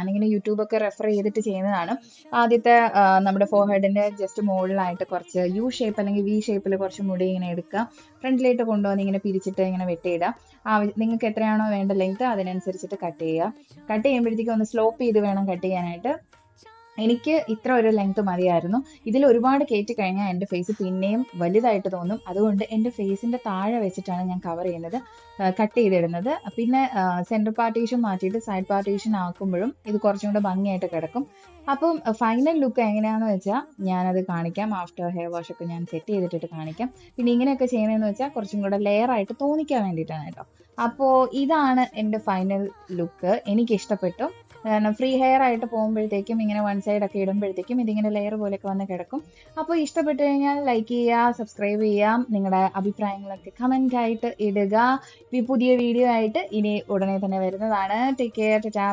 ഞാനിങ്ങനെ യൂട്യൂബൊക്കെ റെഫർ ചെയ്തിട്ട് ചെയ്യുന്നതാണ്. ആദ്യത്തെ നമ്മുടെ ഫോർഹെഡിന്റെ ജസ്റ്റ് മുകളിലായിട്ട് കുറച്ച് യു ഷേപ്പ് അല്ലെങ്കിൽ വി ഷേപ്പിൽ കുറച്ച് മുടി ഇങ്ങനെ എടുക്കുക. ഫ്രണ്ടിലേക്ക് കൊണ്ടുവന്ന് ഇങ്ങനെ പിരിച്ചിട്ട് ഇങ്ങനെ വെട്ടിയിടുക. നിങ്ങൾക്ക് എത്രയാണോ വേണ്ട ലെങ്ത് അതിനനുസരിച്ചിട്ട് കട്ട് ചെയ്യുക. കട്ട് ചെയ്യുമ്പോഴത്തേക്കും ഒന്ന് സ്ലോപ്പ് ചെയ്ത് വേണം കട്ട് ചെയ്യാനായിട്ട്. എനിക്ക് ഇത്ര ഒരു ലെങ്ത് മതിയായിരുന്നു. ഇതിൽ ഒരുപാട് കയറ്റി കഴിഞ്ഞാൽ എൻ്റെ ഫേസ് പിന്നെയും വലുതായിട്ട് തോന്നും. അതുകൊണ്ട് എൻ്റെ ഫേസിന്റെ താഴെ വെച്ചിട്ടാണ് ഞാൻ കവർ ചെയ്യുന്നത്, കട്ട് ചെയ്തിടുന്നത്. പിന്നെ സെൻറ്റർ പാർട്ടീഷൻ മാറ്റിയിട്ട് സൈഡ് പാർട്ടീഷൻ ആക്കുമ്പോഴും ഇത് കുറച്ചും കൂടെ ഭംഗിയായിട്ട് കിടക്കും. അപ്പം ഫൈനൽ ലുക്ക് എങ്ങനെയാണെന്ന് വെച്ചാൽ ഞാനത് കാണിക്കാം. ആഫ്റ്റർ ഹെയർ വാഷ് ഒക്കെ ഞാൻ സെറ്റ് ചെയ്തിട്ട് കാണിക്കാം. പിന്നെ ഇങ്ങനെയൊക്കെ ചെയ്യുന്നതെന്ന് വെച്ചാൽ കുറച്ചും കൂടെ ലെയർ ആയിട്ട് തോന്നിക്കാൻ വേണ്ടിയിട്ടാണ് കേട്ടോ. അപ്പോൾ ഇതാണ് എൻ്റെ ഫൈനൽ ലുക്ക്. എനിക്ക് ഇഷ്ടപ്പെട്ടു. കാരണം ഫ്രീ ഹെയർ ആയിട്ട് പോകുമ്പോഴത്തേക്കും ഇങ്ങനെ വൺ സൈഡ് ഒക്കെ ഇടുമ്പോഴത്തേക്കും ഇതിങ്ങനെ ലെയർ പോലെയൊക്കെ വന്ന് കിടക്കും. അപ്പോൾ ഇഷ്ടപ്പെട്ടു കഴിഞ്ഞാൽ ലൈക്ക് ചെയ്യുക, സബ്സ്ക്രൈബ് ചെയ്യാം, നിങ്ങളുടെ അഭിപ്രായങ്ങളൊക്കെ കമന്റ് ആയിട്ട് ഇടുക. പുതിയ വീഡിയോ ആയിട്ട് ഇനി ഉടനെ തന്നെ വരുന്നതാണ്. Take care, Tata.